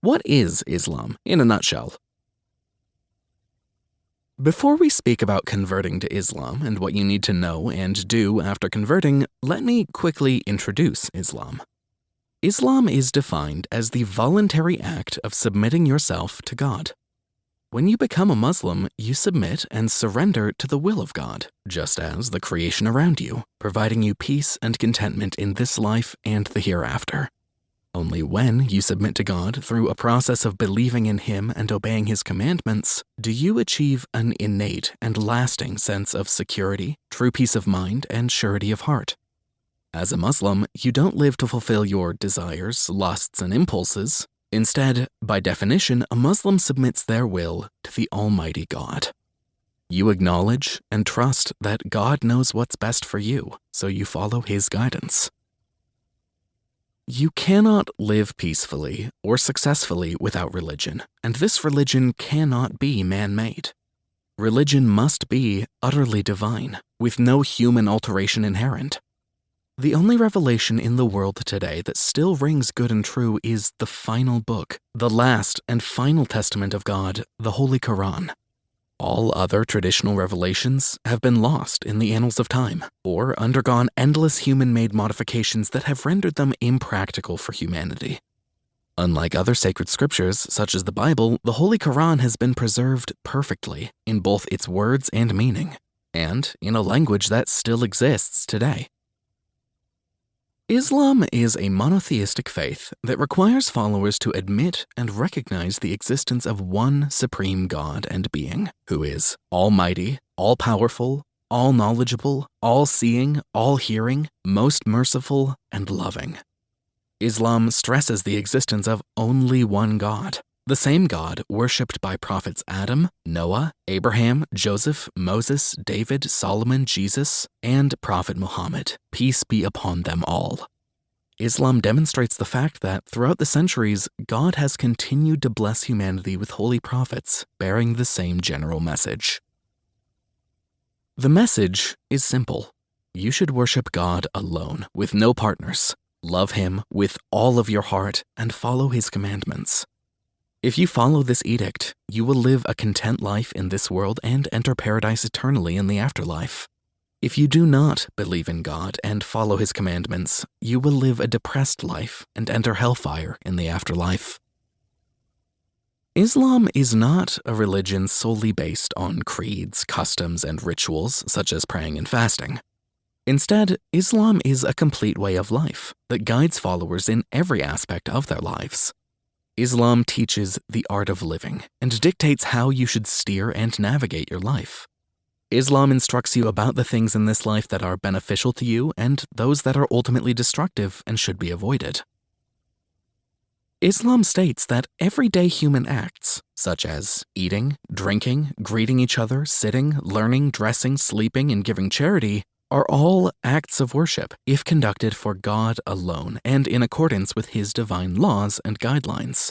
What is Islam, in a nutshell? Before we speak about converting to Islam and what you need to know and do after converting, let me quickly introduce Islam. Islam is defined as the voluntary act of submitting yourself to God. When you become a Muslim, you submit and surrender to the will of God, just as the creation around you, providing you peace and contentment in this life and the hereafter. Only when you submit to God through a process of believing in Him and obeying His commandments do you achieve an innate and lasting sense of security, true peace of mind, and surety of heart. As a Muslim, you don't live to fulfill your desires, lusts, and impulses. Instead, by definition, a Muslim submits their will to the Almighty God. You acknowledge and trust that God knows what's best for you, so you follow His guidance. You cannot live peacefully or successfully without religion, and this religion cannot be man-made. Religion must be utterly divine, with no human alteration inherent. The only revelation in the world today that still rings good and true is the final book, the last and final testament of God, the Holy Quran. All other traditional revelations have been lost in the annals of time, or undergone endless human-made modifications that have rendered them impractical for humanity. Unlike other sacred scriptures, such as the Bible, the Holy Quran has been preserved perfectly in both its words and meaning, and in a language that still exists today. Islam is a monotheistic faith that requires followers to admit and recognize the existence of one supreme God and being, who is almighty, all-powerful, all-knowledgeable, all-seeing, all-hearing, most merciful, and loving. Islam stresses the existence of only one God, the same God worshipped by prophets Adam, Noah, Abraham, Joseph, Moses, David, Solomon, Jesus, and Prophet Muhammad, peace be upon them all. Islam demonstrates the fact that throughout the centuries, God has continued to bless humanity with holy prophets bearing the same general message. The message is simple. You should worship God alone, with no partners, love Him with all of your heart, and follow His commandments. If you follow this edict, you will live a content life in this world and enter paradise eternally in the afterlife. If you do not believe in God and follow His commandments, you will live a depressed life and enter hellfire in the afterlife. Islam is not a religion solely based on creeds, customs, and rituals such as praying and fasting. Instead, Islam is a complete way of life that guides followers in every aspect of their lives. Islam teaches the art of living and dictates how you should steer and navigate your life. Islam instructs you about the things in this life that are beneficial to you and those that are ultimately destructive and should be avoided. Islam states that everyday human acts, such as eating, drinking, greeting each other, sitting, learning, dressing, sleeping, and giving charity, are all acts of worship if conducted for God alone and in accordance with His divine laws and guidelines.